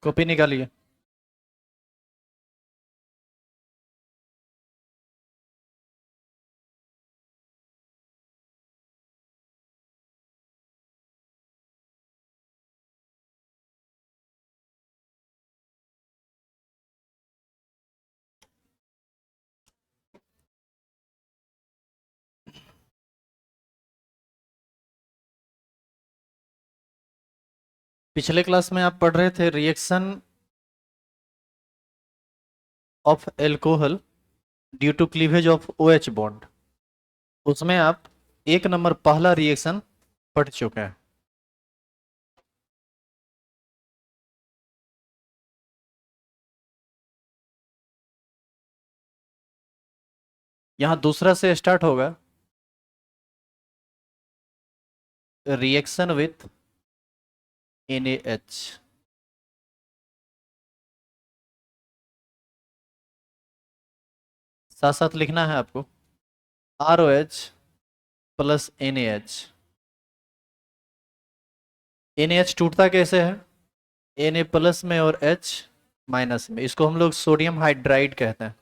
Copy निकालिए। पिछले class में आप पढ़ रहे थे reaction of alcohol due to cleavage of OH bond. उसमें आप 1 नंबर पहला रिएक्शन पढ़ चुके हैं। यहाँ दूसरा से स्टार्ट होगा, रिएक्शन विथ NaH। साथ साथ लिखना है आपको ROH प्लस NaH। NaH टूटता कैसे है? Na प्लस में और H माइनस में। इसको हम लोग सोडियम हाइड्राइड कहते हैं।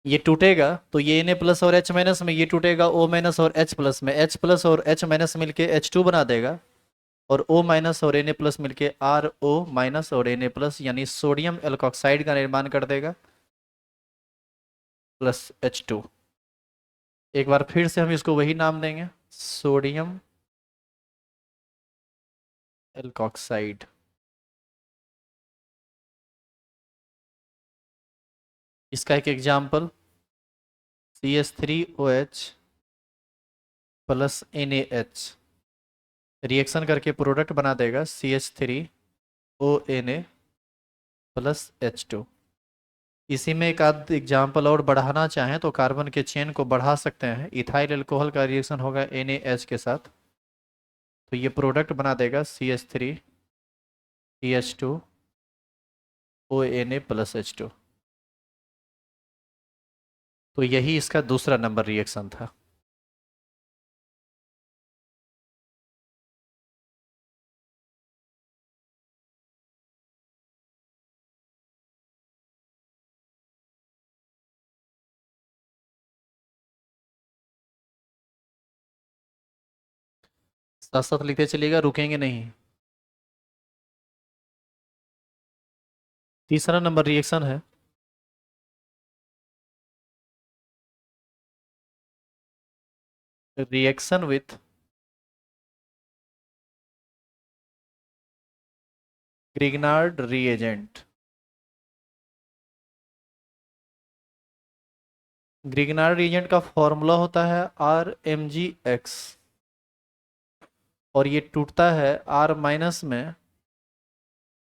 ये टूटेगा तो ये Na प्लस और H माइनस में, ये टूटेगा O माइनस और H प्लस में। H प्लस और H माइनस मिलके H2 बना देगा, और O माइनस और Na प्लस मिलके RO माइनस और Na प्लस यानी सोडियम एल्कोक्साइड का निर्माण कर देगा प्लस H2। एक बार फिर से हम इसको वही नाम देंगे, सोडियम एल्कोक्साइड। इसका एक example CH3OH plus NaH reaction करके प्रोडक्ट बना देगा CH3ONa प्लस H2। इसी में एक आध एग्जाम्पल और बढ़ाना चाहें तो कार्बन के चेन को बढ़ा सकते हैं। इथाइल अल्कोहल का रिएक्शन होगा NaH के साथ, तो ये प्रोडक्ट बना देगा CH3CH2ONa प्लस H2। तो यही इसका दूसरा नंबर रिएक्शन था। साथ साथ लिखते चलिएगा, रुकेंगे नहीं। तीसरा नंबर रिएक्शन है reaction with Grignard reagent. Grignard reagent का फॉर्मूला होता है RMgX, और ये टूटता है R माइनस में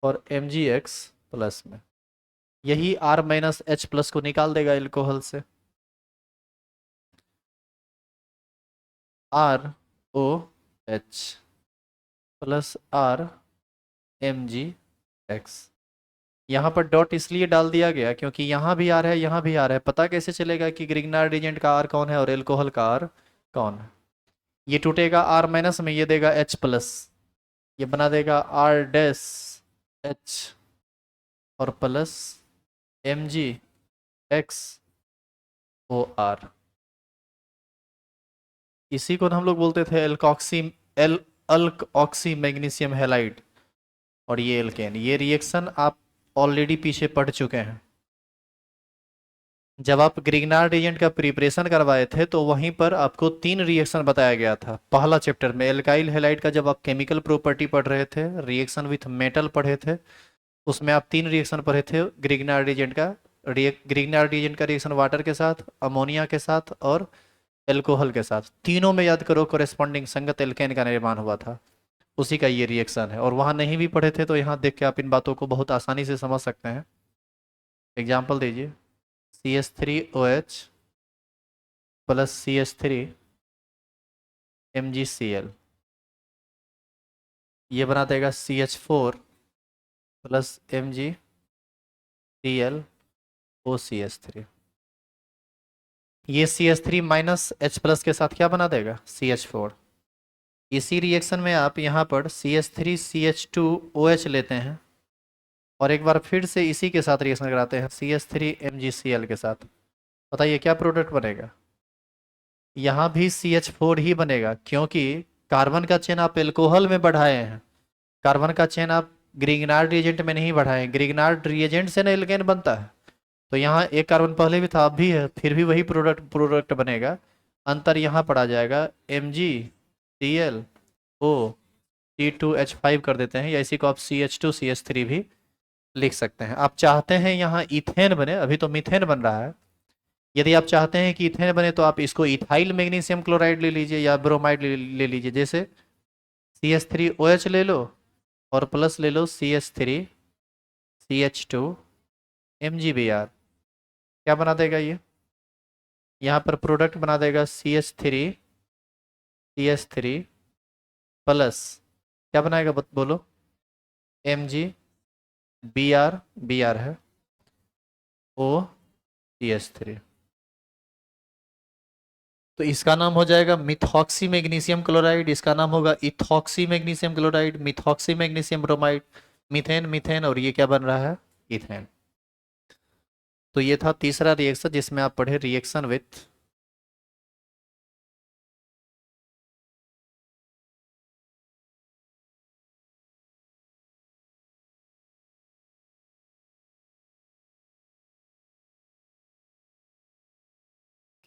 और MgX प्लस में। यही R माइनस H प्लस को निकाल देगा एल्कोहल से। ROH plus RMgX। यहाँ पर डॉट इसलिए डाल दिया गया क्योंकि यहाँ भी R है, यहाँ भी R है। पता कैसे चलेगा कि ग्रिग्नार्ड रिएजेंट का R कौन है और एल्कोहल का R कौन है? ये टूटेगा R माइनस में, ये देगा H प्लस, ये बना देगा R डैश H और प्लस MgXOR। इसी को हम लोग बोलते थे एल्कॉक्सी अल्क ऑक्सी मैग्नीशियम हैलाइड, और ये एल्केन। ये रिएक्शन आप ऑलरेडी पीछे पढ़ चुके हैं। जब आप ग्रिग्नार्ड रिएजेंट का प्रिपरेशन करवाए थे तो वहीं पर आपको 3 रिएक्शन बताया गया था। पहला चैप्टर में एल्काइल हैलाइड का जब आप केमिकल प्रॉपर्टी पढ़ रहे थे, रिएक्शन विथ मेटल पढ़े थे, उसमें आप 3 रिएक्शन पढ़े थे ग्रिग्नार्ड रिएजेंट का। ग्रिग्नार्ड रिएजेंट का रिएक्शन वाटर के साथ, अमोनिया के साथ और एल्कोहल के साथ। तीनों में याद करो कोरेस्पॉन्डिंग संगत एल्केन का निर्माण हुआ था। उसी का ये रिएक्शन है। और वहाँ नहीं भी पढ़े थे तो यहाँ देख के आप इन बातों को बहुत आसानी से समझ सकते हैं। एग्जाम्पल दीजिए, CH3OH प्लस CH3MgCl, ये बना देगा CH4 प्लस MgClOCH3। ये CH3 माइनस H प्लस के साथ क्या बना देगा? CH4। इसी रिएक्शन में आप यहाँ पर CH3CH2OH लेते हैं, और एक बार फिर से इसी के साथ रिएक्शन कराते हैं CH3 MgCl के साथ। बताइए क्या प्रोडक्ट बनेगा। यहाँ भी CH4 ही बनेगा, क्योंकि कार्बन का चेन आप एल्कोहल में बढ़ाए हैं, कार्बन का चेन आप ग्रिग्नार्ड रिएजेंट में नहीं बढ़ाए। ग्रिग्नार्ड रिएजेंट से ना एल्केन बनता है। तो यहाँ एक कार्बन पहले भी था, अब भी है, फिर भी वही प्रोडक्ट प्रोडक्ट बनेगा। अंतर यहाँ पड़ा जाएगा, MgClO, C2H5 कर देते हैं, या इसी को आप CH2CH3 भी लिख सकते हैं। आप चाहते हैं यहाँ इथेन बने, अभी तो मीथेन बन रहा है। यदि आप चाहते हैं कि इथेन बने तो आप इसको इथाइल मैग्नीशियम क्लोराइड ले लीजिए या ब्रोमाइड ले लीजिए। जैसे CH3OH ले लो और प्लस ले लो CH3CH2MgBr। क्या बना देगा ये, यहाँ पर प्रोडक्ट बना देगा CH3 प्लस, क्या बनाएगा बोलो, MgBr है, OCH3। तो इसका नाम हो जाएगा मिथॉक्सी मैग्नीशियम क्लोराइड, इसका नाम होगा ethoxy magnesium chloride, methoxy magnesium bromide, methane methane, और ये क्या बन रहा है, इथेन। तो ये था तीसरा रिएक्शन जिसमें आप पढ़े रिएक्शन विथ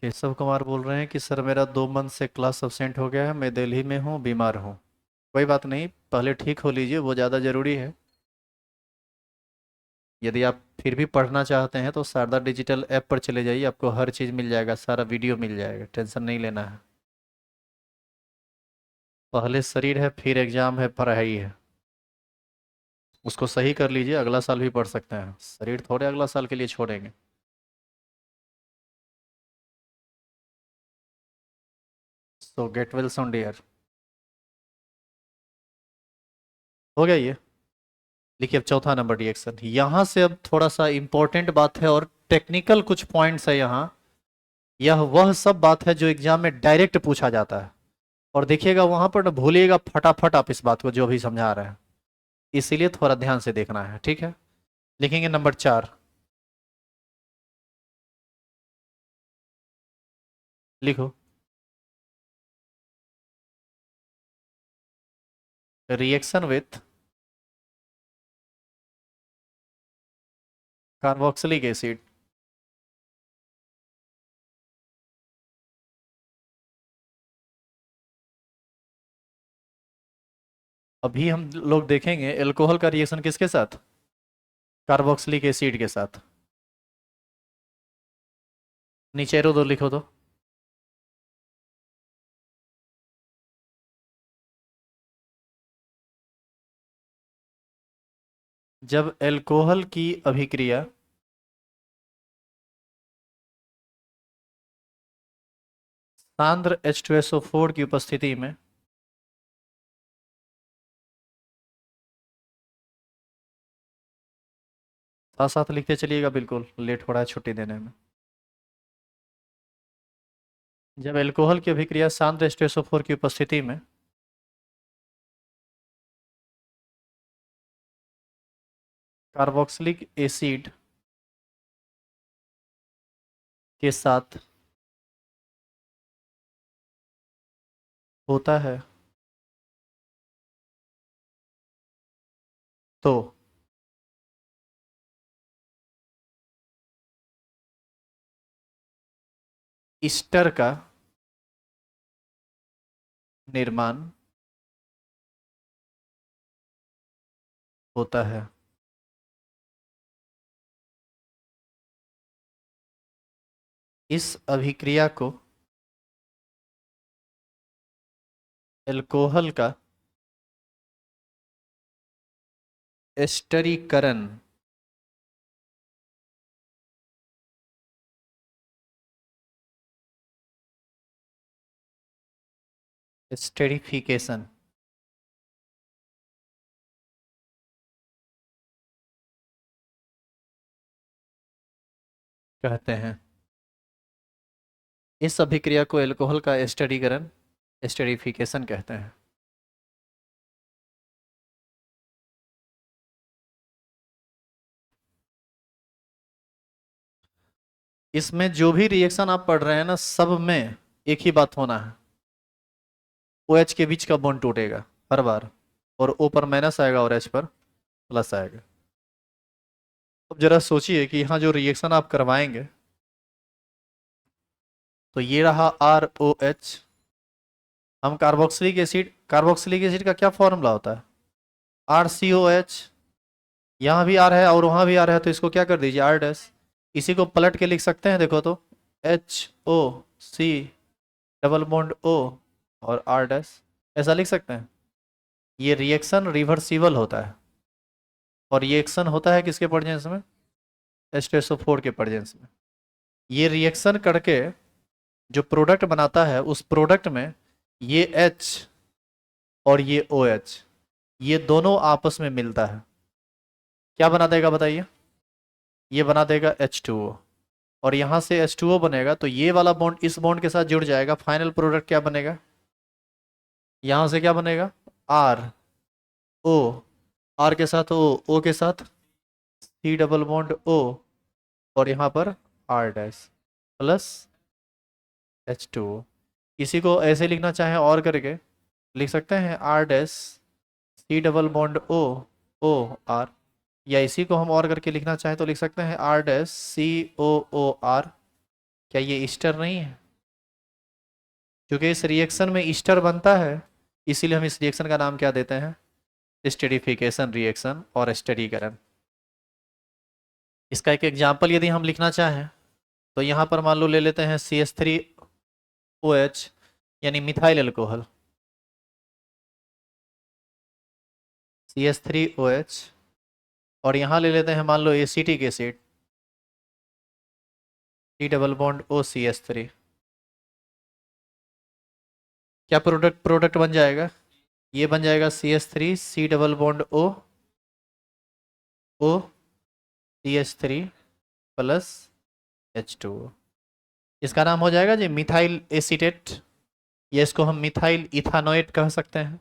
केशव कुमार बोल रहे हैं कि सर मेरा 2 मंथ से क्लास अब्सेंट हो गया है, मैं दिल्ली में हूँ, बीमार हूँ। कोई बात नहीं, पहले ठीक हो लीजिए, वो ज़्यादा ज़रूरी है। यदि आप फिर भी पढ़ना चाहते हैं तो शारदा डिजिटल ऐप पर चले जाइए, आपको हर चीज़ मिल जाएगा, सारा वीडियो मिल जाएगा, टेंशन नहीं लेना है। पहले शरीर है, फिर एग्जाम है, पढ़ाई है, उसको सही कर लीजिए, अगला साल भी पढ़ सकते हैं, शरीर थोड़े अगला साल के लिए छोड़ेंगे। So get well soon dear. हो गया ये। देखिए अब चौथा नंबर रिएक्शन, यहाँ से अब थोड़ा सा इंपॉर्टेंट बात है और टेक्निकल कुछ पॉइंट्स है यहाँ। यह वह सब बात है जो एग्जाम में डायरेक्ट पूछा जाता है, और देखिएगा वहां पर ना भूलिएगा फटाफट आप इस बात को जो भी समझा रहे हैं, इसीलिए थोड़ा ध्यान से देखना है, ठीक है। लिखेंगे नंबर 4, लिखो, रिएक्शन विथ कार्बोक्सिलिक एसिड। अभी हम लोग देखेंगे एल्कोहल का रिएक्शन किसके साथ, कार्बोक्सिलिक एसिड के साथ। नीचे एरो दो, लिखो तो। जब एल्कोहल की अभिक्रिया सांद्र H2SO4 की उपस्थिति में साथ साथ लिखते चलिएगा, बिल्कुल लेट हो रहा है छुट्टी देने में। जब एल्कोहल की अभिक्रिया सांद्र H2SO4 की उपस्थिति में कार्बोक्सिलिक एसिड के साथ होता है तो ईस्टर का निर्माण होता है। इस अभिक्रिया को एल्कोहल का एस्टरीकरण एस्टेरिफिकेशन कहते हैं। इस अभिक्रिया को एल्कोहल का एस्टरीकरण एस्टेरिफिकेशन कहते हैं। इसमें जो भी रिएक्शन आप पढ़ रहे हैं ना, सब में एक ही बात होना है, ओ एच के बीच का बॉन्ड टूटेगा हर बार, और ओ पर माइनस आएगा और एच पर प्लस आएगा। अब जरा सोचिए कि यहाँ जो रिएक्शन आप करवाएंगे, तो ये रहा आर ओ एच। हम कार्बोक्सिलिक एसिड का क्या फॉर्मूला होता है? R C O H. यहाँ भी आर है और वहाँ भी आर है, तो इसको क्या कर दीजिए, आर डैश। इसी को पलट के लिख सकते हैं, देखो तो, H O C double bond O और आर डैश, ऐसा लिख सकते हैं। ये रिएक्शन रिवर्सिबल होता है, और रिएक्शन होता है किसके प्रेजेंस में? H2SO4 के प्रेजेंस में। ये रिएक्शन करके जो प्रोडक्ट बनाता है, उस प्रोडक्ट में ये H और ये OH, ये दोनों आपस में मिलता है, क्या बना देगा बताइए? ये बना देगा H2O, और यहाँ से H2O बनेगा, तो ये वाला बॉन्ड इस बॉन्ड के साथ जुड़ जाएगा, फाइनल प्रोडक्ट क्या बनेगा? यहाँ से क्या बनेगा? आर ओ, आर के साथ ओ के साथ सी डबल बॉन्ड ओ, और यहाँ पर आर डैश प्लस H2O। इसी को ऐसे लिखना चाहें और करके लिख सकते हैं, R dash C double bond O O R, या इसी को हम और करके लिखना चाहें तो लिख सकते हैं, R dash C O O R. क्या ये ईस्टर नहीं है? क्योंकि इस रिएक्शन में ईस्टर बनता है, इसीलिए हम इस रिएक्शन का नाम क्या देते हैं? स्टेरिफिकेशन रिएक्शन और स्टेरीकरण। इसका एक एग्जाम्पल यदि हम लिखना चाहें, तो यहाँ पर मान लो ले लेते हैं CH3OH, यानी मिथाइल एल्कोहल, CH3OH, और यहाँ ले लेते हैं मान लो acetic acid, C double bond OCH3। क्या प्रोडक्ट प्रोडक्ट बन जाएगा? ये बन जाएगा CH3 C double bond O CH3 plus H2O। इसका नाम हो जाएगा जी मिथाइल एसीटेट, या इसको हम मिथाइल इथानोएट कह सकते हैं।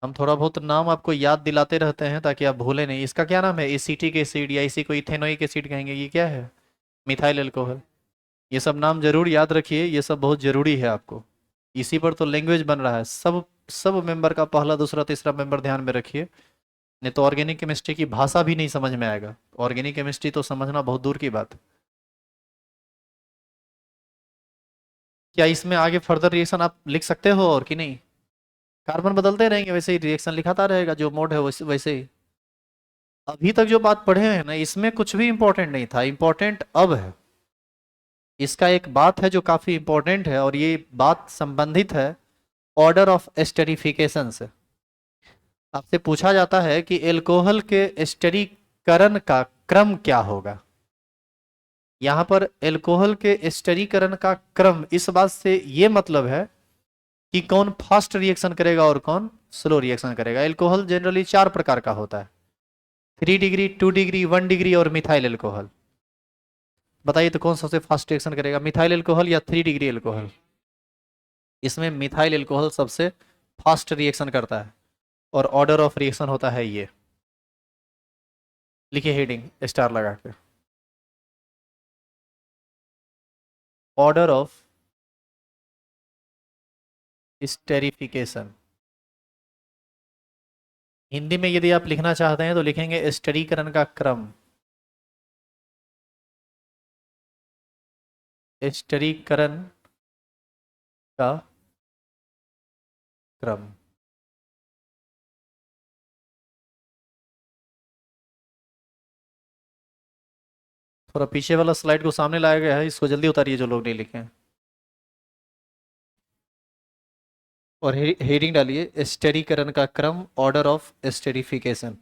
हम थोड़ा बहुत नाम आपको याद दिलाते रहते हैं ताकि आप भूले नहीं। इसका क्या नाम है? एसिटिक एसिड, या इसी को इथेनोइक एसिड कहेंगे। ये क्या है? Methyl alcohol. ये सब नाम जरूर याद रखिए, ये सब बहुत जरूरी है आपको। इसी पर तो लैंग्वेज बन रहा है। सब सब मेंबर का पहला दूसरा तीसरा मेंबर ध्यान में रखिए, नहीं तो ऑर्गेनिक केमिस्ट्री की भाषा भी नहीं समझ में आएगा। ऑर्गेनिक केमिस्ट्री तो समझना बहुत दूर की बात है। क्या इसमें आगे फर्दर रिएक्शन आप लिख सकते हो और कि नहीं? कार्बन बदलते रहेंगे, वैसे ही रिएक्शन लिखाता रहेगा, जो मोड है वैसे वैसे ही। अभी तक जो बात पढ़े हैं ना, इसमें कुछ भी इंपॉर्टेंट नहीं था, इंपॉर्टेंट अब है। इसका एक बात है जो काफी इंपॉर्टेंट है, और ये बात संबंधित है ऑर्डर ऑफ एस्टेरिफिकेशन से। आपसे पूछा जाता है कि एल्कोहल के एस्टरीकरण का क्रम क्या होगा। यहाँ पर एल्कोहल के एस्टरीकरण का क्रम इस बात से ये मतलब है कि कौन फास्ट रिएक्शन करेगा और कौन स्लो रिएक्शन करेगा। एल्कोहल जनरली 4 प्रकार का होता है, 3 डिग्री, 2 डिग्री, 1 डिग्री और मिथाइल एल्कोहल। बताइए तो कौन सबसे फास्ट रिएक्शन करेगा, मिथाइल एल्कोहल या 3 डिग्री एल्कोहल? इसमें मिथाइल एल्कोहल सबसे फास्ट रिएक्शन करता है, और ऑर्डर ऑफ रिएक्शन होता है ये। लिखिए हेडिंग स्टार लगा के, ऑर्डर ऑफ स्टेरिफिकेशन। हिंदी में यदि आप लिखना चाहते हैं तो लिखेंगे स्टेरीकरण का क्रम, स्टेरीकरण का क्रम। थोड़ा पीछे वाला स्लाइड को सामने लाया गया है, इसको जल्दी उतारिए जो लोग नहीं लिखे हैं, और हेडिंग डालिए स्टेरीकरण का क्रम, ऑर्डर ऑफ स्टेरिफिकेशन।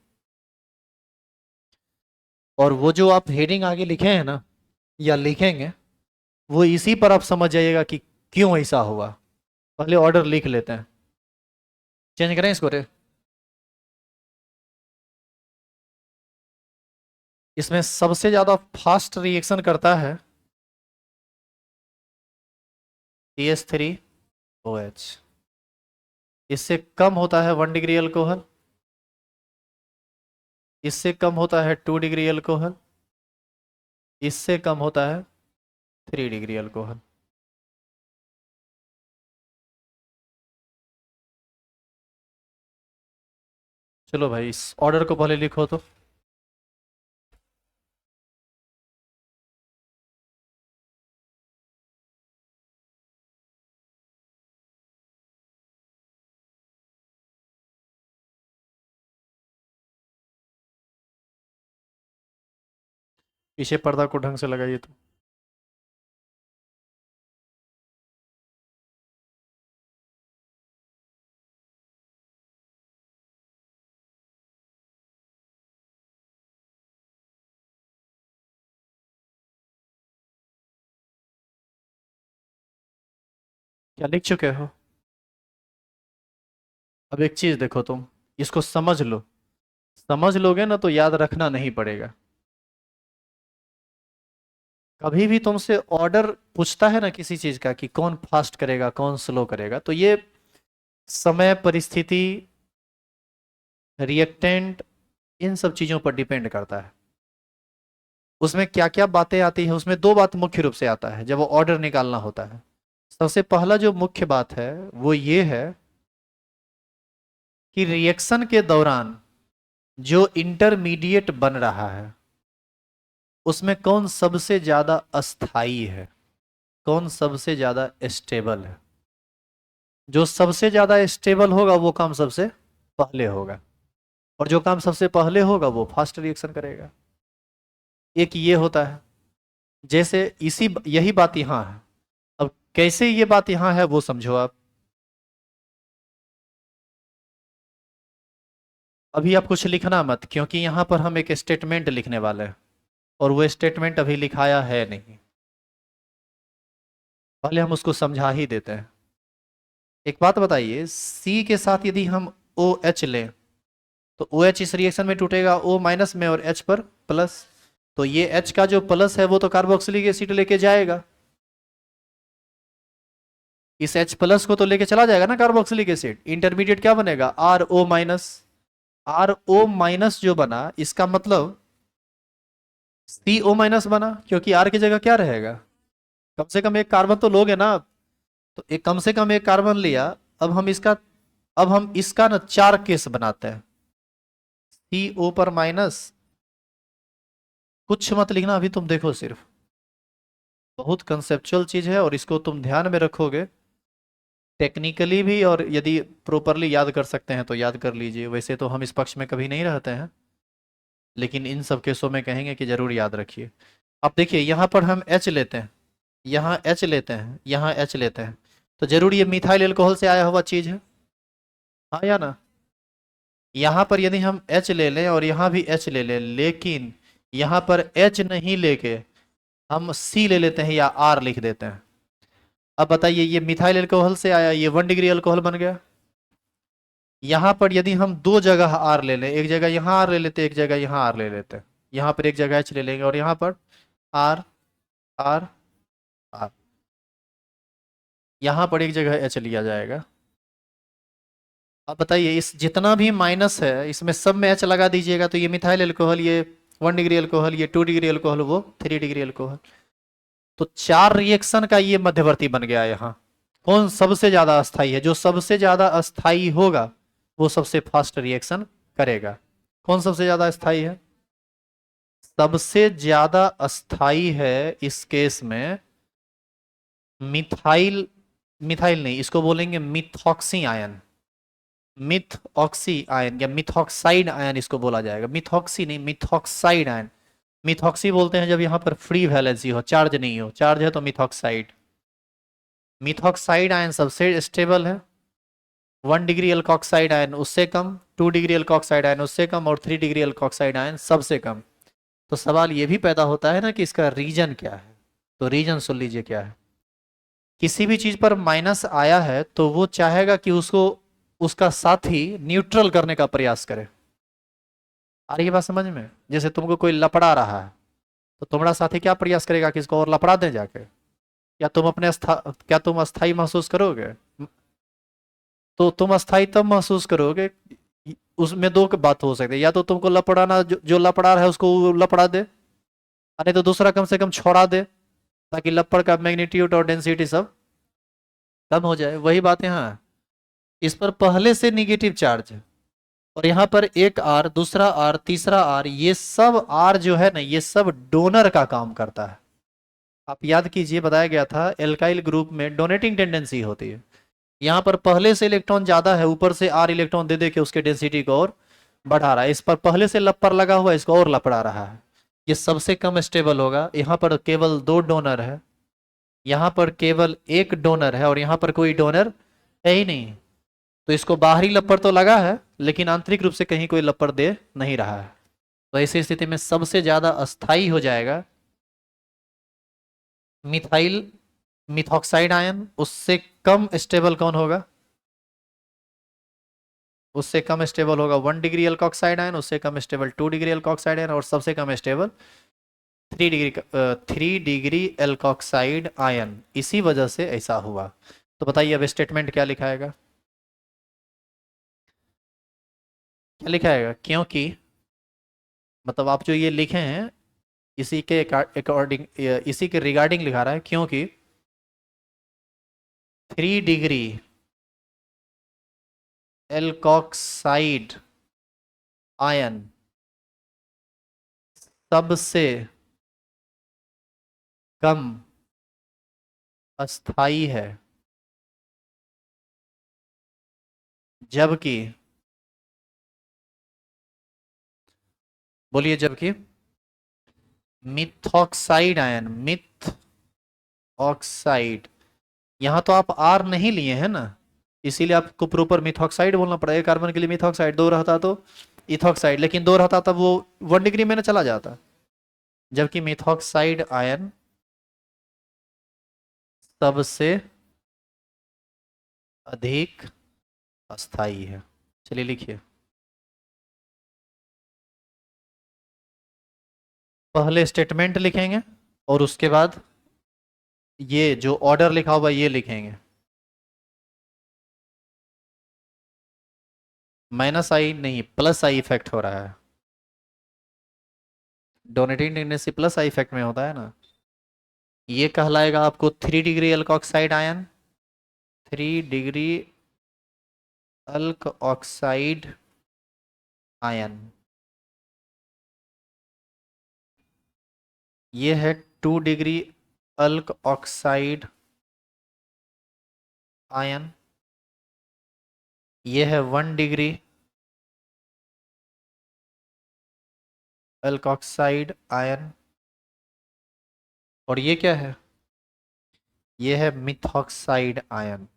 और वो जो आप हेडिंग आगे लिखे हैं ना, या लिखेंगे, वो इसी पर आप समझ जाइएगा कि क्यों ऐसा हुआ। पहले ऑर्डर लिख लेते हैं, चेंज करें इसको रे। इसमें सबसे ज्यादा फास्ट रिएक्शन करता है CH3OH। इससे कम होता है 1 डिग्री अल्कोहल, इससे कम होता है 2 डिग्री अल्कोहल, इससे कम होता है 3 डिग्री अल्कोहल। चलो भाई इस ऑर्डर को पहले लिखो तो। पीछे पर्दा को ढंग से लगाइए तो। क्या लिख चुके हो? अब एक चीज देखो तुम, इसको समझ लो। समझ लोगे ना तो याद रखना नहीं पड़ेगा। कभी भी तुमसे ऑर्डर पूछता है ना किसी चीज का कि कौन फास्ट करेगा कौन स्लो करेगा, तो ये समय, परिस्थिति, रिएक्टेंट, इन सब चीजों पर डिपेंड करता है। उसमें क्या क्या बातें आती है, उसमें दो बात मुख्य रूप से आता है जब वो ऑर्डर निकालना होता है। सबसे पहला जो मुख्य बात है वो ये है कि रिएक्शन के दौरान जो इंटरमीडिएट बन रहा है उसमें कौन सबसे ज्यादा अस्थाई है, कौन सबसे ज्यादा स्टेबल है। जो सबसे ज्यादा स्टेबल होगा वो काम सबसे पहले होगा, और जो काम सबसे पहले होगा वो फास्ट रिएक्शन करेगा। एक ये होता है। जैसे इसी यही बात यहां है। अब कैसे ये बात यहां है वो समझो आप। अभी आप कुछ लिखना मत, क्योंकि यहां पर हम एक स्टेटमेंट लिखने वाले हैं और वो स्टेटमेंट अभी लिखाया है नहीं। पहले हम उसको समझा ही देते हैं। एक बात बताइए, सी के साथ यदि हम ओ एच लें तो ओ एच इस रिएक्शन में टूटेगा ओ माइनस में और एच पर प्लस। तो ये एच का जो प्लस है वो तो कार्बोक्सिलिक एसिड लेके जाएगा, इस एच प्लस को तो लेके चला जाएगा ना कार्बोक्सिलिक एसिड। इंटरमीडिएट क्या बनेगा, R O minus. R O minus जो बना इसका मतलब सी ओ माइनस बना, क्योंकि आर की जगह क्या रहेगा, कम से कम एक कार्बन तो लोगे ना आप। तो एक कम से कम एक कार्बन लिया। अब हम इसका अब हम इसका ना चार केस बनाते हैं। सी ओ पर माइनस, कुछ मत लिखना अभी, तुम देखो सिर्फ। बहुत कंसेप्चुअल चीज है और इसको तुम ध्यान में रखोगे टेक्निकली भी, और यदि प्रॉपरली याद कर सकते हैं तो याद कर लीजिए। वैसे तो हम इस पक्ष में कभी नहीं रहते हैं, लेकिन इन सब केसों में कहेंगे कि जरूर याद रखिए। अब देखिए यहाँ पर हम एच लेते हैं, यहाँ एच लेते हैं, यहाँ एच लेते हैं, तो जरूर ये मिथाइल एल्कोहल से आया हुआ चीज है, हाँ या ना। यहाँ पर यदि हम एच ले लें और यहाँ भी एच ले लें, लेकिन यहाँ पर एच नहीं लेके हम सी ले लेते हैं या आर लिख देते हैं। अब बताइए ये मिथाइल अल्कोहल से आया, ये 1 डिग्री अल्कोहल बन गया। यहाँ पर यदि हम दो जगह आर ले लें, एक जगह यहाँ आर ले लेते, एक जगह यहाँ आर ले लेते हैं, यहाँ पर एक जगह एच ले लेंगे और यहाँ पर आर आर आर, यहाँ पर एक जगह एच लिया जाएगा। अब बताइए इस जितना भी माइनस है इसमें सब में एच लगा दीजिएगा, तो ये मिथाइल अल्कोहल, ये 1 डिग्री अल्कोहल, ये 2 डिग्री अल्कोहल, वो 3 डिग्री अल्कोहल। तो चार रिएक्शन का ये मध्यवर्ती बन गया यहाँ। कौन सबसे ज्यादा अस्थाई है, जो सबसे ज्यादा अस्थाई होगा वो सबसे फास्ट रिएक्शन करेगा। कौन सबसे ज्यादा अस्थाई है, सबसे ज्यादा अस्थाई है इस केस में मिथाइल, मिथाइल नहीं, इसको बोलेंगे methoxy ion. Myth oxy ion या मिथॉक्साइड आयन इसको बोला जाएगा, मिथॉक्सी नहीं मिथॉक्साइड आयन। मिथॉक्सी बोलते हैं जब यहाँ पर फ्री वैलेंसी हो, चार्ज नहीं हो, चार्ज है तो मिथॉक्साइड। मिथॉक्साइड आयन सबसे स्टेबल है। 1 डिग्री अल्कोक्साइड आयन उससे कम, 2 डिग्री अल्कोक्साइड आयन उससे कम, और 3 डिग्री अल्कोक्साइड आयन सबसे कम। तो सवाल ये भी पैदा होता है ना कि इसका रीजन क्या है। तो रीजन सुन लीजिए क्या है। किसी भी चीज पर माइनस आया है तो वो चाहेगा कि उसको उसका साथी न्यूट्रल करने का प्रयास करे। आ रही है बात समझ में? जैसे तुमको कोई लपड़ा रहा है तो तुम्हारा साथी क्या प्रयास करेगा कि इसको और लपड़ा दे जाके, या तुम क्या तुम अस्थाई महसूस करोगे? तो तुम अस्थाई तब महसूस करोगे, उसमें दो बात हो सकती है, या तो तुमको लपड़ाना जो लपड़ा रहा है उसको वो लपड़ा दे, नहीं तो दूसरा कम से कम छोड़ा दे, ताकि लप्पर का मैग्नीट्यूड और डेंसिटी सब कम हो जाए। वही बात यहाँ है। इस पर पहले से निगेटिव चार्ज है, और यहाँ पर एक आर, दूसरा आर, तीसरा आर, ये सब आर जो है ना, ये सब डोनर का काम करता है। आप याद कीजिए, बताया गया था एल्काइल ग्रुप में डोनेटिंग टेंडेंसी होती है। यहाँ पर पहले से इलेक्ट्रॉन ज्यादा है, ऊपर से आर इलेक्ट्रॉन दे दे के उसके डेंसिटी को और बढ़ा रहा है। इस पर पहले से लप्पर लगा हुआ है, इसको और लपड़ा रहा है। ये सबसे कम स्टेबल होगा। यहाँ पर केवल दो डोनर है, यहाँ पर केवल एक डोनर है, और यहाँ पर कोई डोनर है ही नहीं। तो इसको बाहरी लप्पर तो लगा है, लेकिन आंतरिक रूप से कहीं कोई लप्पर दे नहीं रहा है। तो ऐसी स्थिति में सबसे ज्यादा अस्थाई हो जाएगा मिथाइल मिथॉक्साइड आयन। उससे कम स्टेबल कौन होगा? उससे कम स्टेबल होगा 1 डिग्री एल्कोक्साइड आयन, उससे कम स्टेबल 2 डिग्री एल्कोक्साइड आयन, और सबसे कम स्टेबल 3 डिग्री एल्कोक्साइड आयन। इसी वजह से ऐसा हुआ। तो बताइए अब स्टेटमेंट क्या लिखाएगा? क्या लिखाएगा? क्योंकि, मतलब आप जो ये लिखे हैं, इसी के अकॉर्डिंग, इसी के रिगार्डिंग लिखा रहा है। क्योंकि 3 डिग्री एल्कोक्साइड आयन सबसे कम अस्थाई है, जबकि, बोलिए, जबकि मिथॉक्साइड आयन, मिथ ऑक्साइड, यहां तो आप आर नहीं लिए हैं ना, इसीलिए आपको प्रॉपर मिथॉक्साइड बोलना पड़ा। एक कार्बन के लिए मिथॉक्साइड, दो रहता तो इथॉक्साइड, लेकिन दो रहता तब वो 1 डिग्री में ना चला जाता। जबकि मिथॉक्साइड आयन सबसे अधिक अस्थाई है। चलिए लिखिए। पहले स्टेटमेंट लिखेंगे, और उसके बाद ये जो ऑर्डर लिखा हुआ ये लिखेंगे। माइनस आई नहीं, प्लस आई इफेक्ट हो रहा है। Donating tendency plus I effect में होता है ना। ये कहलाएगा आपको 3 degree alkoxide ion, 3 degree alkoxide ion. ये है 2 डिग्री अल्क ऑक्साइड आयन। ये है 1 डिग्री अल्कोक्साइड आयन। और ये क्या है? ये है मिथॉक्साइड आयन।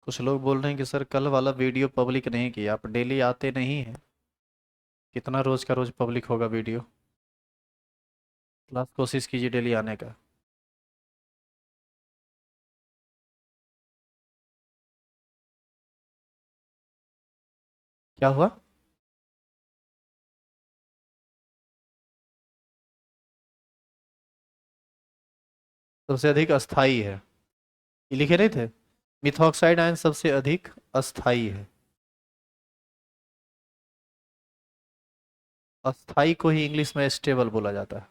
कुछ लोग बोल रहे हैं कि सर कल वाला वीडियो पब्लिक नहीं किया, आप डेली आते नहीं हैं, कितना रोज का रोज पब्लिक होगा वीडियो? क्लास कोशिश कीजिए डेली आने का। क्या हुआ? सबसे अधिक अस्थाई है, ये लिखे नहीं थे? मिथॉक्साइड आयन सबसे अधिक अस्थाई है। अस्थाई को ही इंग्लिश में स्टेबल बोला जाता है।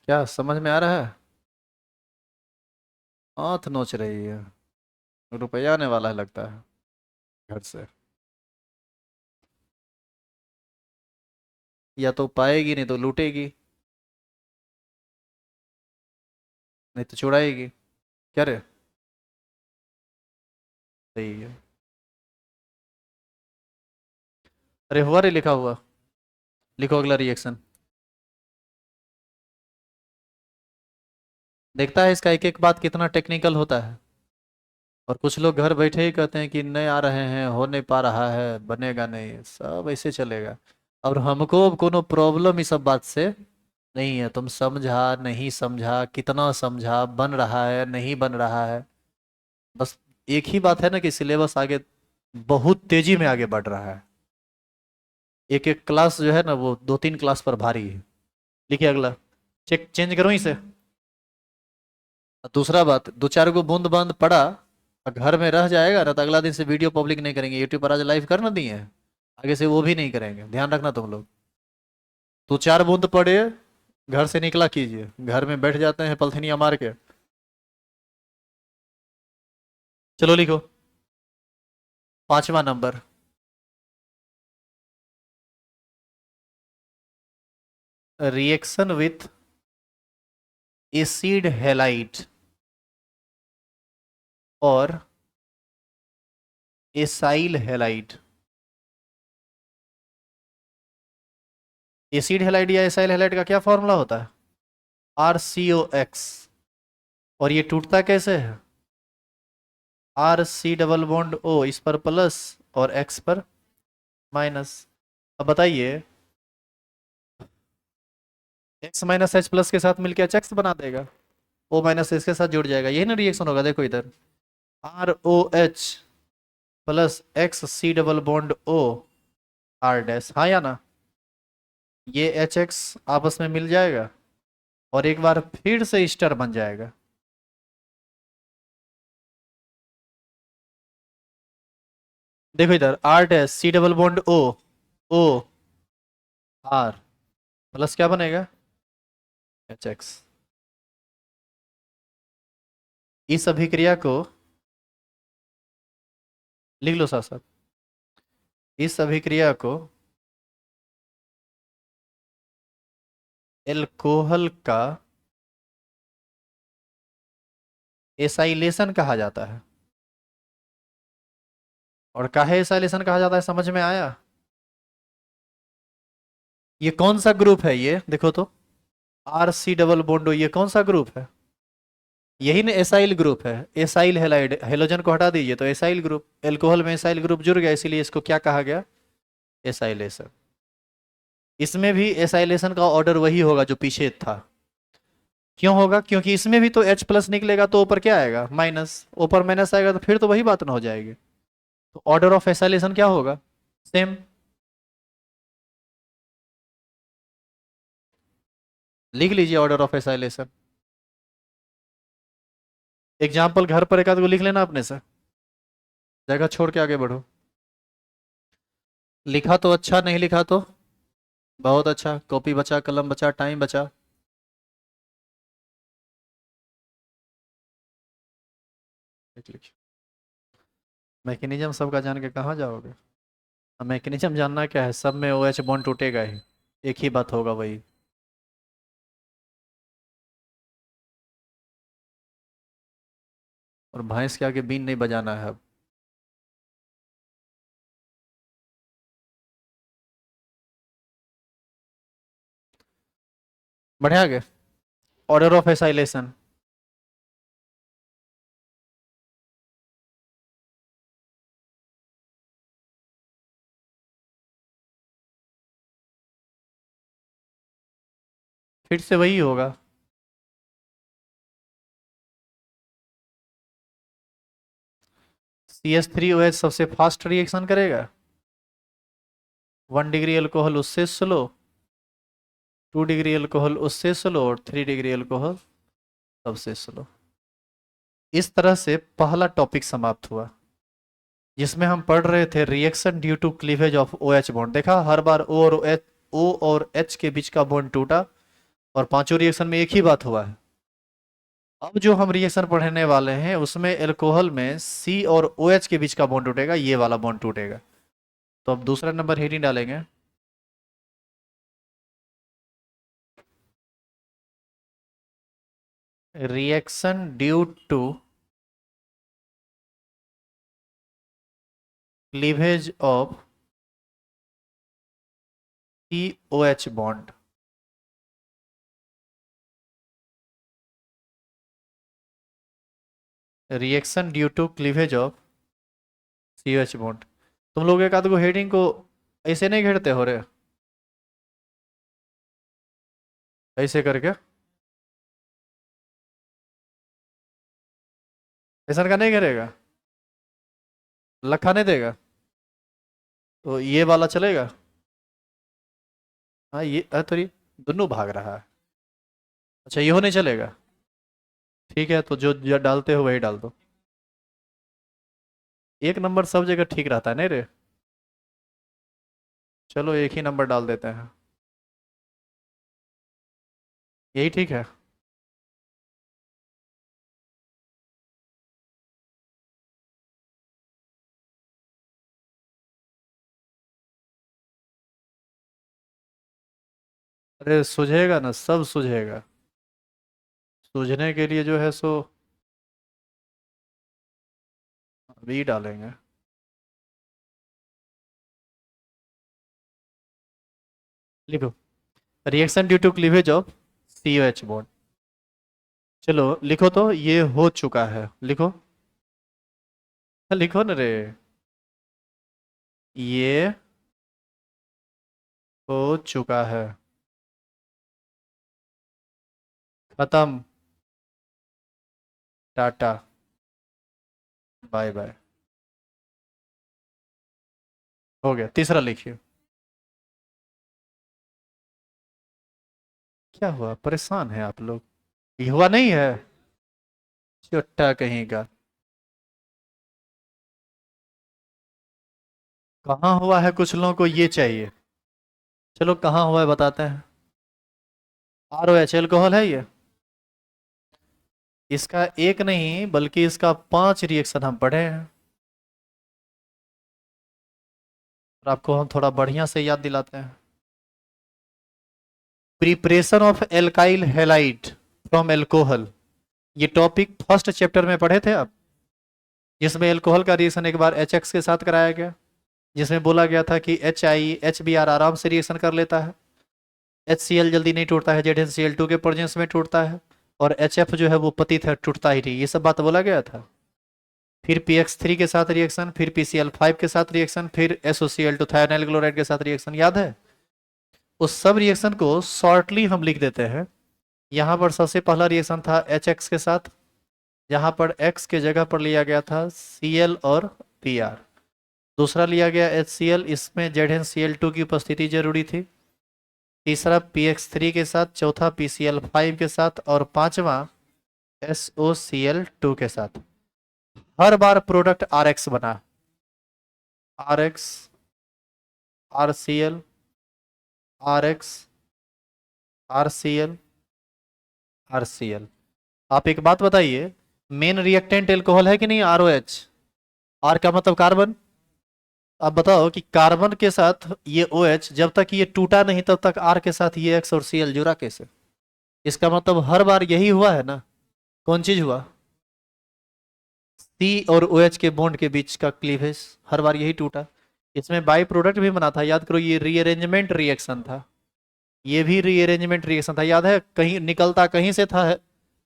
क्या समझ में आ रहा है? हाथ नोच रही है, रुपया आने वाला है लगता है घर से। या तो पाएगी, नहीं तो लूटेगी, नहीं तो चुराएगी। क्या रे? सही है। अरे हुआ रे, लिखा हुआ। लिखो अगला रिएक्शन। देखता है इसका एक एक बात कितना टेक्निकल होता है। और कुछ लोग घर बैठे ही कहते हैं कि नहीं आ रहे हैं, हो नहीं पा रहा है, बनेगा नहीं, सब ऐसे चलेगा। और हमको अब कोनो प्रॉब्लम इस सब बात से नहीं है। तुम समझा नहीं समझा, कितना समझा, बन रहा है नहीं बन रहा है, बस एक ही बात है ना कि सिलेबस आगे बहुत तेजी में आगे बढ़ रहा है। एक एक क्लास जो है ना वो 2-3 क्लास पर भारी है। लिखिए अगला। चेक चेंज करो इसे। दूसरा बात, दो चार गो बूंद बांद पड़ा और घर में रह जाएगा ना तो अगला दिन से वीडियो पब्लिक नहीं करेंगे। यूट्यूब पर आज लाइव कर ना दिए हैं, आगे से वो भी नहीं करेंगे, ध्यान रखना तुम लोग। दो चार बूंद पड़े, घर से निकला कीजिए, घर में बैठ जाते हैं पलथनिया मार के। चलो लिखो। 5वां number, reaction with acid halide और एसाइल हेलाइड। एसिड हेलाइड या एसाइल हेलाइड का क्या फॉर्मूला होता है? RCOX। और ये टूटता कैसे है? RC डबल बॉन्ड O इस पर प्लस और X पर माइनस। अब बताइए, X माइनस H प्लस के साथ मिलकर HX बना देगा, O माइनस इसके साथ जुड़ जाएगा, यही ना रिएक्शन होगा। देखो इधर, ROH plus XC double bond O R dash, हाँ या ना? ये HX आपस में मिल जाएगा और एक बार फिर से ईस्टर बन जाएगा। देखो इधर, R dash C double bond O, O R plus क्या बनेगा? HX। इस अभिक्रिया को लिख लो साथ साथ। इस अभिक्रिया को एल्कोहल का एसाइलेशन कहा जाता है। और काहे एसाइलेशन कहा जाता है, समझ में आया? ये कौन सा ग्रुप है ये देखो तो, RC डबल बॉन्डो, ये कौन सा ग्रुप है? यही ना एसाइल ग्रुप है। एसाइल हेलाइड, हेलोजन को हटा दीजिए तो एसाइल ग्रुप, एल्कोहल में एसाइल ग्रुप जुड़ गया, इसीलिए इसको क्या कहा गया? एसाइलेशन। इसमें भी एसाइलेशन का ऑर्डर वही होगा जो पीछे था। क्यों होगा? क्योंकि इसमें भी तो H प्लस निकलेगा तो ऊपर क्या आएगा? माइनस। ऊपर माइनस आएगा तो फिर तो वही बात ना हो जाएगी। तो ऑर्डर ऑफ एसाइलेशन क्या होगा? सेम। लिख लीजिए ऑर्डर ऑफ एसाइलेशन। एग्जाम्पल घर पर एक आध गो लिख लेना अपने से, जगह छोड़ के आगे बढ़ो। लिखा तो अच्छा, नहीं लिखा तो बहुत अच्छा। कॉपी बचा, कलम बचा, टाइम बचा। लिख लिख। मैकेनिज्म सबका जान के कहाँ जाओगे? मैकेनिज्म जानना क्या है, सब में OH बॉन्ड टूटेगा ही, एक ही बात होगा वही। और भैंस के आगे बीन नहीं बजाना है अब। बढ़िया आगे। Order of acylation. फिर से वही होगा। CH3OH सबसे फास्ट रिएक्शन करेगा। 1 डिग्री अल्कोहल उससे स्लो, 2 डिग्री अल्कोहल उससे स्लो और 3 डिग्री अल्कोहल सबसे स्लो। इस तरह से पहला टॉपिक समाप्त हुआ, जिसमें हम पढ़ रहे थे reaction due to cleavage of OH bond. देखा, हर बार O और H के बीच का बॉन्ड टूटा और पांचों रिएक्शन में एक ही बात हुआ है। अब जो हम रिएक्शन पढ़ने वाले हैं उसमें एल्कोहल में C और OH के बीच का बॉन्ड टूटेगा, ये वाला बॉन्ड टूटेगा। तो अब दूसरा नंबर हेडिंग डालेंगे, reaction due to cleavage of COH bond. Reaction due to cleavage of COH bond. तुम लोग एक आध को हेडिंग को ऐसे नहीं घेरते हो रे, ऐसे करके, ऐसा का नहीं घेरेगा, लखा नहीं देगा, तो ये वाला चलेगा। हाँ ये तो ये दोनों भाग रहा है। अच्छा ये नहीं चलेगा। ठीक है, तो जो डालते हो वही डाल दो। एक नंबर सब जगह ठीक रहता है नहीं रे। चलो एक ही नंबर डाल देते हैं, यही ठीक है। अरे सुझेगा ना, सब सुझेगा। सूझने के लिए जो है सो अभी डालेंगे। लिखो, reaction due to cleavage of COH bond. चलो लिखो, तो ये हो चुका है, लिखो। लिखो ना रे, ये हो चुका है, खत्म, टाटा, बाय बाय। हो गया, तीसरा लिखिए। क्या हुआ, परेशान है आप लोग? ये हुआ नहीं है, चुट्टा कहीं का। कहाँ हुआ है, कुछ लोगों को ये चाहिए। चलो कहाँ हुआ है बताते हैं। ROH एल्कोहल है ये। इसका एक नहीं बल्कि इसका 5 रिएक्शन हम पढ़े हैं, और आपको हम थोड़ा बढ़िया से याद दिलाते हैं। Preparation of alkyl halide from alcohol, ये टॉपिक फर्स्ट चैप्टर में पढ़े थे आप, जिसमें एल्कोहल का रिएक्शन एक बार HX के साथ कराया गया, जिसमें बोला गया था कि HBr आराम से रिएक्शन कर लेता है, HCl जल्दी नहीं टूटता है, ZnCl2 के प्रेजेंस में टूटता है, और HF जो है वो पतित है, टूटता ही नहीं, ये सब बात बोला गया था। फिर PX3 के साथ रिएक्शन, फिर PCl5 के साथ रिएक्शन, फिर SOCl2 थायोनाइल क्लोराइड के साथ रिएक्शन, याद है? उस सब रिएक्शन को शॉर्टली हम लिख देते हैं। यहाँ पर सबसे पहला रिएक्शन था HX के साथ, जहाँ पर X के जगह पर लिया गया था Cl और Pr। दूसरा लिया गया HCl, इसमें ZnCl2 की उपस्थिति जरूरी थी। तीसरा PX3 के साथ, चौथा PCl5 के साथ, और पांचवा SOCl2 के साथ। हर बार प्रोडक्ट RX बना, RX, RCl, RX, RCl, RCl। आप एक बात बताइए, मेन रिएक्टेंट एल्कोहल है कि नहीं, ROH? R का मतलब कार्बन। आप बताओ कि कार्बन के साथ ये OH जब तक ये टूटा नहीं तब तक R के साथ ये X और Cl जुड़ा कैसे? इसका मतलब हर बार यही हुआ है ना। कौन चीज हुआ? C और OH के बॉन्ड के बीच का क्लीवेज, हर बार यही टूटा। इसमें बाई प्रोडक्ट भी बना था, याद करो, ये रीअरेंजमेंट रिएक्शन था, ये भी रीअरेंजमेंट रिएक्शन था, याद है? कहीं निकलता कहीं से था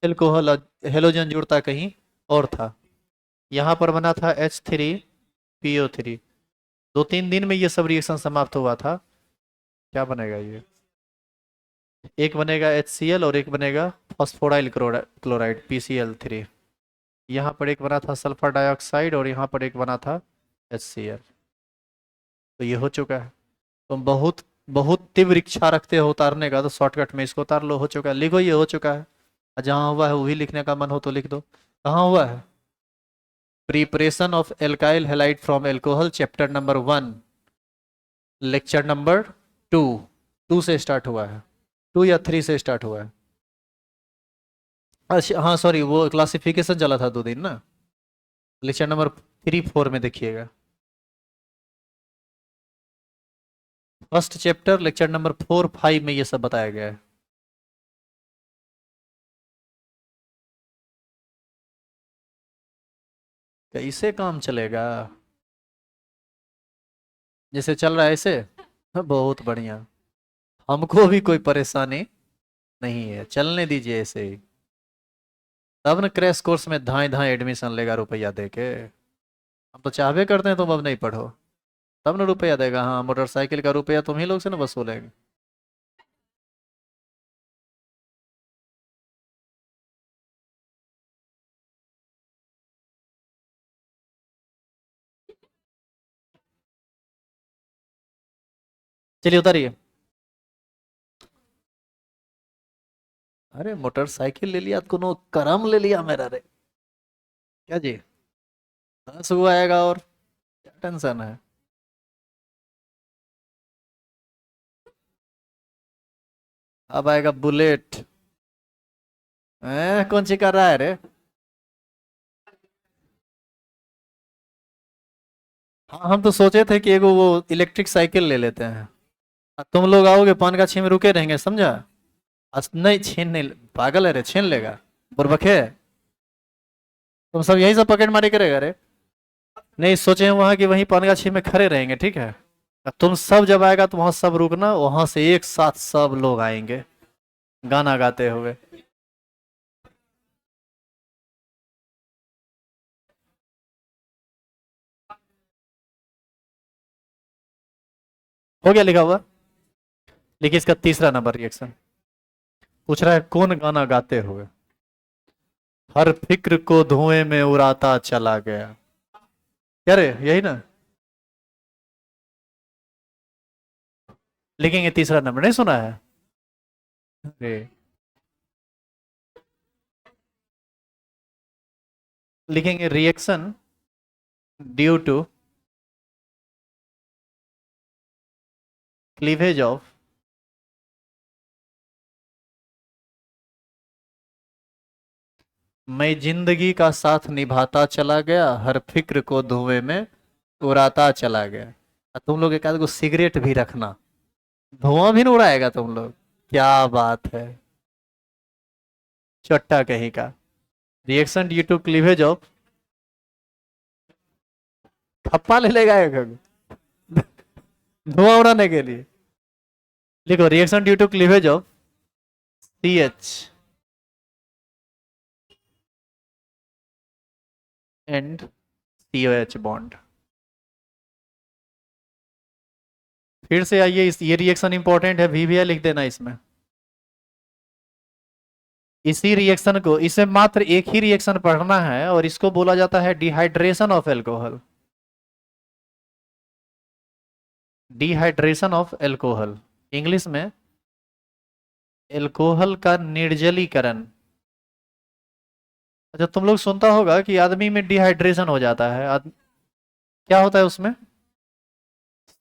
एल्कोहल, हेलोजन जुड़ता कहीं और था। यहाँ पर बना था H3PO3। 2-3 दिन में ये सब रिएक्शन समाप्त हुआ था। क्या बनेगा ये? एक बनेगा HCl और एक बनेगा फॉस्फोराइल क्लोराइड PCl3। यहाँ पर एक बना था सल्फर डाइऑक्साइड और यहाँ पर एक बना था HCl। तो ये हो चुका है। तुम बहुत बहुत तीव्र इच्छा रखते हो उतारने का, तो शॉर्टकट में इसको उतार लो, हो चुका है, लिखो ये हो चुका है। जहाँ हुआ है वो भी लिखने का मन हो तो लिख दो। कहाँ हुआ है? Preparation of alkyl halide from alcohol, chapter number 1, lecture number 2। 2 से स्टार्ट हुआ है, 2 या 3 से स्टार्ट हुआ है। अच्छा हाँ सॉरी, वो क्लासिफिकेशन चला था 2 दिन ना। लेक्चर नंबर 3-4 में देखिएगा, फर्स्ट चैप्टर लेक्चर नंबर 4-5 में ये सब बताया गया है। कैसे काम चलेगा? जैसे चल रहा है ऐसे? हाँ, बहुत बढ़िया। हमको भी कोई परेशानी नहीं है, चलने दीजिए ऐसे ही। तब न क्रैश कोर्स में धाए धाए एडमिशन लेगा रुपया दे के। हम तो चाहबे करते हैं तुम अब नहीं पढ़ो, तब न रुपया देगा। हाँ, मोटरसाइकिल का रुपया तुम ही लोग से ना वसूलेंगे। चलिए उतारिए। अरे मोटरसाइकिल ले लिया, कोनो करम ले लिया मेरा रे। क्या जी, 10 हुआ आएगा और क्या टेंशन है। अब आएगा बुलेट। कौन सी कर रहा है रे। हाँ, हम तो सोचे थे कि एगो वो इलेक्ट्रिक साइकिल ले लेते हैं। तुम लोग आओगे पान का छीन में रुके रहेंगे, समझा। नहीं छीन नहीं, पागल है रे, छीन लेगा। बुरबक है। तुम सब यही सब पकड़ मारी करेगा रे। नहीं, सोचे हैं वहां कि वहीं पान का छीन में खड़े रहेंगे, ठीक है। तुम सब जब आएगा तो वहां सब रुकना, वहां से एक साथ सब लोग आएंगे गाना गाते हुए। हो गया लिखा हुआ। देखिए इसका तीसरा नंबर रिएक्शन। पूछ रहा है कौन गाना गाते हुए हर फिक्र को धुएं में उड़ाता चला गया। क्या रे, यही ना। लिखेंगे तीसरा नंबर, नहीं सुना है। अरे, लिखेंगे reaction due to cleavage of मैं जिंदगी का साथ निभाता चला गया, हर फिक्र को धुएं में उड़ाता चला गया। तुम लोग एक आध गो सिगरेट भी रखना, धुआं भी नहीं उड़ाएगा तुम लोग। क्या बात है, चट्टा कहीं का। Reaction due to cleavage of, ठप्पा ले लेगा एक धुआं उड़ाने के लिए। लिखो reaction due to cleavage of C H and C O H bond. फिर से आइए, इस ये रिएक्शन इंपॉर्टेंट है, वी लिख देना इसमें। इसी रिएक्शन को, इसे मात्र एक ही रिएक्शन पढ़ना है और इसको बोला जाता है dehydration of alcohol. Dehydration of alcohol, English में एल्कोहल का निर्जलीकरण। अच्छा, तुम लोग सुनता होगा कि आदमी में डिहाइड्रेशन हो जाता है। क्या होता है उसमें,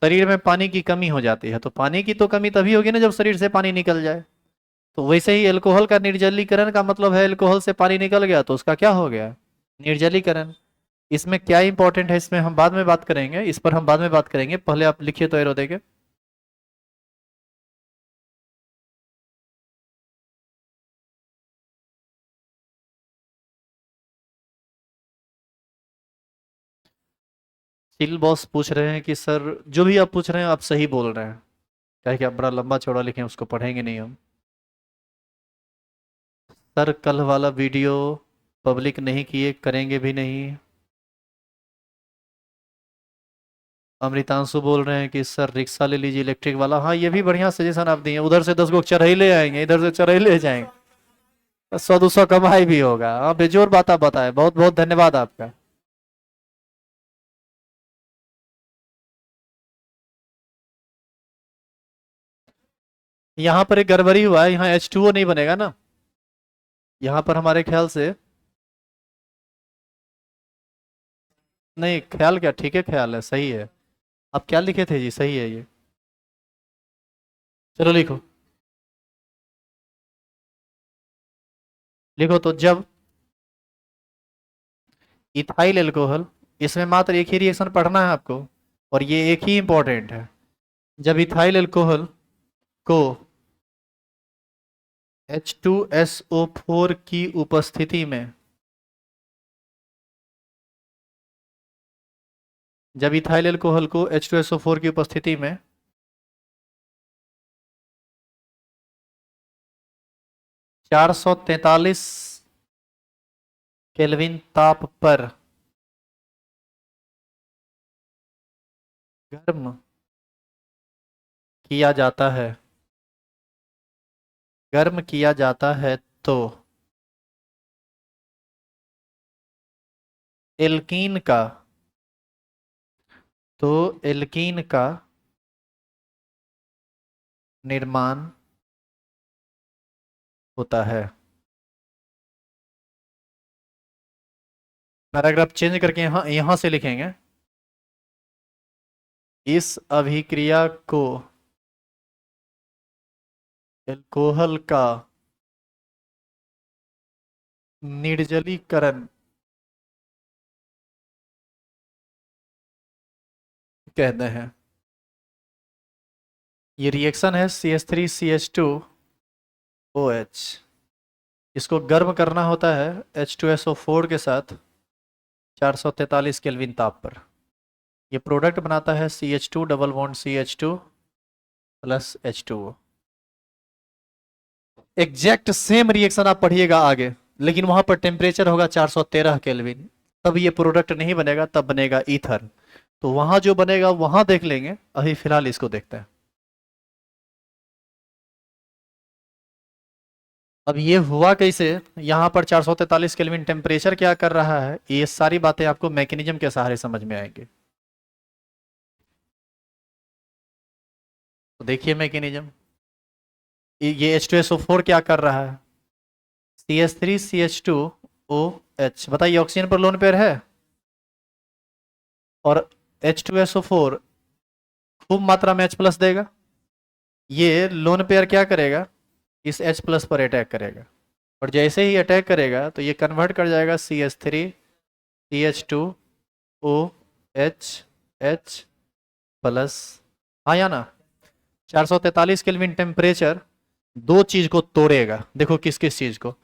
शरीर में पानी की कमी हो जाती है। तो पानी की तो कमी तभी होगी ना जब शरीर से पानी निकल जाए। तो वैसे ही एल्कोहल का निर्जलीकरण का मतलब है एल्कोहल से पानी निकल गया तो उसका क्या हो गया, निर्जलीकरण। इसमें क्या इंपॉर्टेंट है, इसमें हम बाद में बात करेंगे, इस पर हम बाद में बात करेंगे। पहले आप लिखिए तो एरो देंगे। चिल बॉस पूछ रहे हैं कि सर जो भी आप पूछ रहे हैं आप सही बोल रहे हैं, क्या है कि आप बड़ा लंबा चौड़ा लिखे हैं, उसको पढ़ेंगे नहीं हम। सर कल वाला वीडियो पब्लिक नहीं किए, करेंगे भी नहीं। अमृतांशु बोल रहे हैं कि सर रिक्शा ले लीजिए इलेक्ट्रिक वाला। हाँ, ये भी बढ़िया सजेशन आप दिए, उधर से 10 लोग चढ़ैले आएंगे, इधर से चढ़ैले जाएंगे, 100-200 कमाई भी होगा। हाँ, बेजोर बात आप बताए, बहुत बहुत धन्यवाद आपका। यहाँ पर एक गड़बड़ी हुआ है, यहाँ H2O नहीं बनेगा ना। यहाँ पर हमारे ख्याल से, नहीं ख्याल क्या, ठीक है ख्याल है, सही है। आप क्या लिखे थे जी, सही है ये। चलो लिखो। लिखो तो जब इथाइल एल्कोहल, इसमें मात्र एक ही रिएक्शन पढ़ना है आपको और ये एक ही इंपॉर्टेंट है। जब इथाइल एल्कोहल को H2SO4 की उपस्थिति में, जब इथाइल एल्कोहल को H2SO4 की उपस्थिति में 443 केल्विन ताप पर गर्म किया जाता है, गर्म किया जाता है तो एल्कीन का, तो एल्कीन का निर्माण होता है। पैराग्राफ चेंज करके यहां यहां से लिखेंगे, इस अभिक्रिया को एल्कोहल का निर्जलीकरण कहते हैं। ये रिएक्शन है CH3CH2OH। इसको गर्म करना होता है H2SO4 के साथ 443 केल्विन ताप पर। ये प्रोडक्ट बनाता है CH2 double bond CH2 plus H2O। Exact same reaction आप पढ़िएगा आगे, लेकिन वहां पर टेम्परेचर होगा 413 केल्विन, तब ये प्रोडक्ट नहीं बनेगा, तब बनेगा ईथर। तो वहां जो बनेगा वहां देख लेंगे, अभी फिलहाल इसको देखते हैं। अब ये हुआ कैसे, यहाँ पर 443 केल्विन टेम्परेचर क्या कर रहा है, ये सारी बातें आपको मैकेनिज्म के सहारे समझ में आएंगे। तो देखिए मैकेनिज्म, ये H2SO4 क्या कर रहा है, CH3CH2OH। बताइए ऑक्सीजन पर लोन पेयर है और H2SO4 खूब मात्रा में H प्लस देगा। ये लोन पेयर क्या करेगा, इस H प्लस पर अटैक करेगा, और जैसे ही अटैक करेगा तो ये कन्वर्ट कर जाएगा CH3CH2OH H प्लस। हाँ या ना। 443 केल्विन टेम्परेचर दो चीज को तोड़ेगा। देखो किस किस चीज को,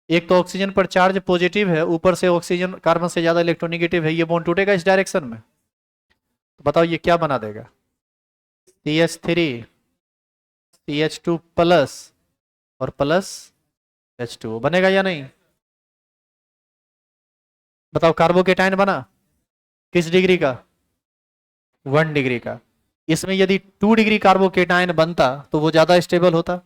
एक तो ऑक्सीजन पर चार्ज पॉजिटिव है, ऊपर से ऑक्सीजन कार्बन से ज्यादा इलेक्ट्रोनिगेटिव है, ये बॉन्ड टूटेगा इस डायरेक्शन में। तो बताओ ये क्या बना देगा, CH3CH2 प्लस और प्लस H2O बनेगा या नहीं। बताओ कार्बोकेटाइन बना किस डिग्री का, 1 डिग्री का। इसमें यदि 2 डिग्री कार्बोकेटाइन बनता तो वो ज्यादा स्टेबल होता,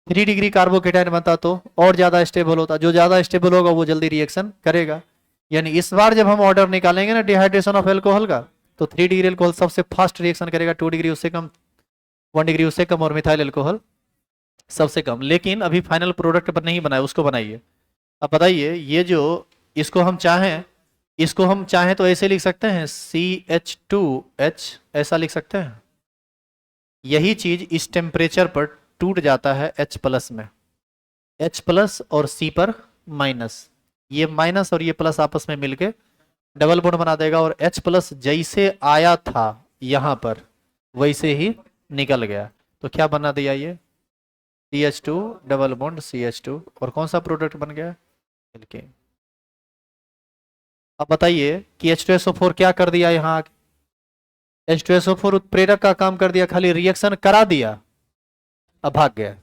3 डिग्री कार्बोकेटाइन बनता तो और ज्यादा स्टेबल होता। जो ज्यादा स्टेबल होगा वो जल्दी रिएक्शन करेगा। यानी इस बार जब हम ऑर्डर निकालेंगे ना डिहाइड्रेशन ऑफ एल्कोहल का, तो 3 डिग्री एल्कोहल सबसे फास्ट रिएक्शन करेगा, 2 डिग्री उससे कम, 1 डिग्री उससे कम, और मिथाइल एल्कोहल सबसे कम। लेकिन अभी फाइनल प्रोडक्ट पर नहीं बनाया, उसको बनाइए। अब बताइए ये जो, इसको हम चाहें, इसको हम चाहें तो ऐसे लिख सकते हैं CH2H, ऐसा लिख सकते हैं। यही चीज इस टेम्परेचर पर टूट जाता है H प्लस में, H प्लस और C पर माइनस। ये माइनस और ये प्लस आपस में मिलके डबल बॉन्ड बना देगा, और H प्लस जैसे आया था यहां पर वैसे ही निकल गया। तो क्या बना दिया ये, CH2 डबल बॉन्ड CH2, और कौन सा प्रोडक्ट बन गया, एल्केन। अब बताइए कि H2SO4 क्या कर दिया यहाँ, H2SO4 उत्प्रेरक का काम कर दिया, खाली रिएक्शन करा दिया, अब भाग गया,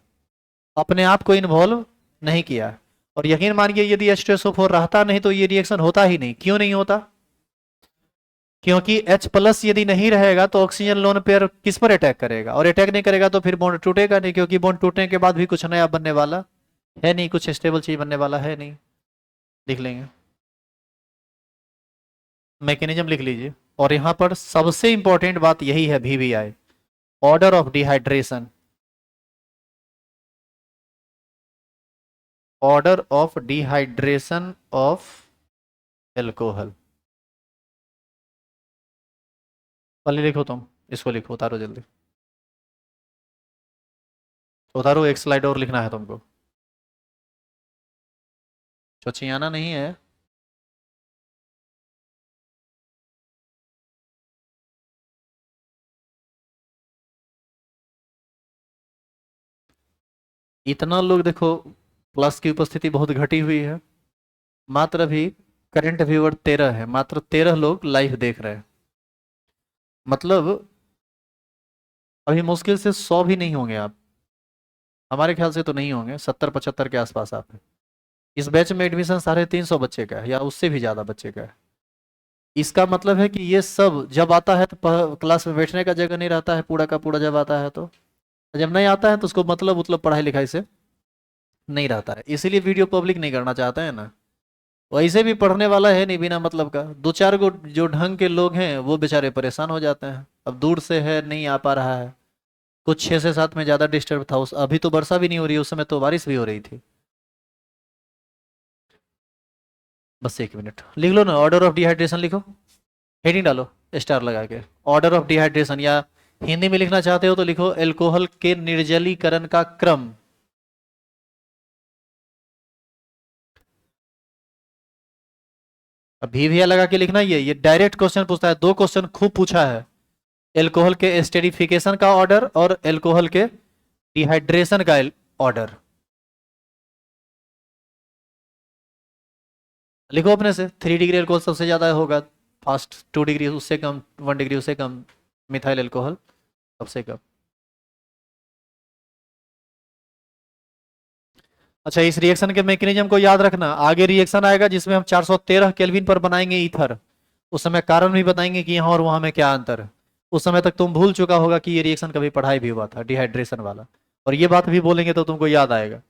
अपने आप को इन्वॉल्व नहीं किया। और यकीन मानिए यदि H2SO4 रहता नहीं तो ये रिएक्शन होता ही नहीं। क्यों नहीं होता, क्योंकि H प्लस यदि नहीं रहेगा तो ऑक्सीजन लोन पेयर किस पर अटैक करेगा, और अटैक नहीं करेगा तो फिर बॉन्ड टूटेगा नहीं, क्योंकि बॉन्ड टूटने के बाद भी कुछ नया बनने वाला है नहीं, कुछ स्टेबल चीज बनने वाला है नहीं। लिख लेंगे, मैकेनिज्म लिख लीजिए। और यहां पर सबसे इंपॉर्टेंट बात यही है, VBI, order of dehydration, order of dehydration of alcohol. पहले लिखो तुम, इसको लिखो, उतारो जल्दी, उतारो, एक स्लाइड और लिखना है तुमको, चौचियाना नहीं है। इतना लोग देखो, प्लस की उपस्थिति बहुत घटी हुई है, मात्र अभी करंट व्यूअर 13 है, मात्र 13 लोग लाइव देख रहे हैं। मतलब अभी मुश्किल से 100 भी नहीं होंगे आप, हमारे ख्याल से तो नहीं होंगे, 70-75 के आसपास आप हैं। इस बैच में एडमिशन 350 बच्चे का है या उससे भी ज़्यादा बच्चे का है। इसका मतलब है कि ये सब जब आता है तो क्लास में बैठने का जगह नहीं रहता है पूरा का पूरा, जब आता है तो जब नहीं आता है तो उसको मतलब पढ़ाई लिखाई से नहीं रहता है, इसीलिए वीडियो पब्लिक नहीं करना चाहते हैं ना। वैसे भी पढ़ने वाला है नहीं बिना मतलब का, दो चार गो जो ढंग के लोग हैं वो बेचारे परेशान हो जाते हैं। अब दूर से है, नहीं आ पा रहा है। कुछ 6 से 7 में ज़्यादा डिस्टर्ब था, उस अभी तो वर्षा भी नहीं हो रही है, उस समय तो बारिश भी हो रही थी। बस 1 मिनट लिख लो ना, ऑर्डर ऑफ डिहाइड्रेशन लिखो, हेडिंग डालो स्टार लगा के। ऑर्डर ऑफ डिहाइड्रेशन, या हिंदी में लिखना चाहते हो तो लिखो एल्कोहल के निर्जलीकरण का क्रम। अब भी भैया लगा के लिखना, ये डायरेक्ट क्वेश्चन पूछता है, 2 क्वेश्चन खूब पूछा है। एल्कोहल के एस्टेरिफिकेशन का ऑर्डर और एल्कोहल के डिहाइड्रेशन का ऑर्डर। लिखो अपने से, 3 डिग्री एल्कोहल सबसे ज्यादा होगा फास्ट, 2 डिग्री उससे कम, 1 डिग्री उससे कम, मिथाइल एल्कोहल सबसे कम। अच्छा, इस रिएक्शन के मैकेनिज्म को याद रखना, आगे रिएक्शन आएगा जिसमें हम 413 केल्विन पर बनाएंगे ईथर। उस समय कारण भी बताएंगे कि यहाँ और वहां में क्या अंतर है। उस समय तक तुम भूल चुका होगा कि ये रिएक्शन कभी पढ़ाई भी हुआ था, डिहाइड्रेशन वाला। और ये बात भी बोलेंगे तो तुमको याद आएगा।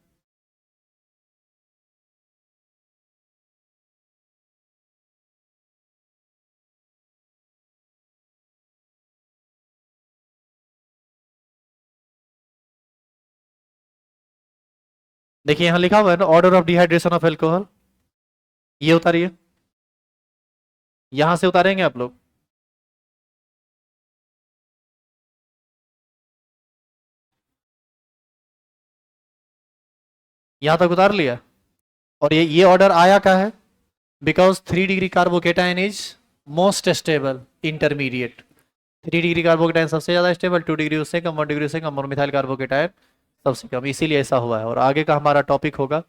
देखिए यहाँ लिखा हुआ है ना, order of dehydration of alcohol, ये उतारिए, यहां से उतारेंगे आप लोग। यहां तक उतार लिया। और ये ऑर्डर आया का है, because 3 degree carbocation is most stable intermediate. 3 degree carbocation सबसे ज्यादा स्टेबल, 2 डिग्री उससे कम, 1 डिग्री उससे कम, और मिथाइल कार्बोकेटाइन सबसे कम, इसीलिए ऐसा हुआ है। और आगे का हमारा टॉपिक होगा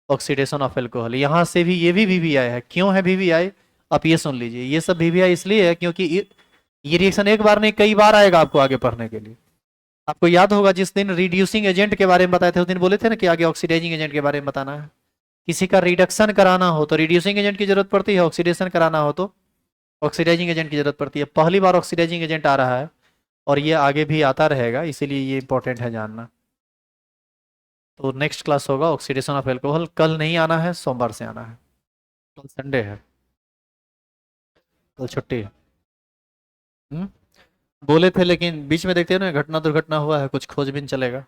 ऑक्सीडेशन ऑफ एल्कोहल। यहाँ से भी ये भी वीवीआई है। क्यों है वीवीआई, आप ये सुन लीजिए, ये सब वीवीआई इसलिए है क्योंकि ये रिएक्शन एक बार नहीं कई बार आएगा आपको आगे पढ़ने के लिए। आपको याद होगा जिस दिन रिड्यूसिंग एजेंट के बारे में बताए थे, उस दिन बोले थे ना कि आगे ऑक्सीडाइजिंग एजेंट के बारे में बताना है। किसी का रिडक्शन कराना हो तो रिड्यूसिंग एजेंट की जरूरत पड़ती है, ऑक्सीडेशन कराना हो तो ऑक्सीडाइजिंग एजेंट की जरूरत पड़ती है। पहली बार ऑक्सीडाइजिंग एजेंट आ रहा है और ये आगे भी आता रहेगा, इसीलिए ये इंपॉर्टेंट है जानना। तो नेक्स्ट क्लास होगा ऑक्सीडेशन ऑफ एल्कोहल, कल नहीं आना है, सोमवार से आना है। कल संडे है, कल छुट्टी है। हम्म? बोले थे लेकिन बीच में देखते हैं ना, घटना दुर्घटना हुआ है, कुछ खोजबीन चलेगा।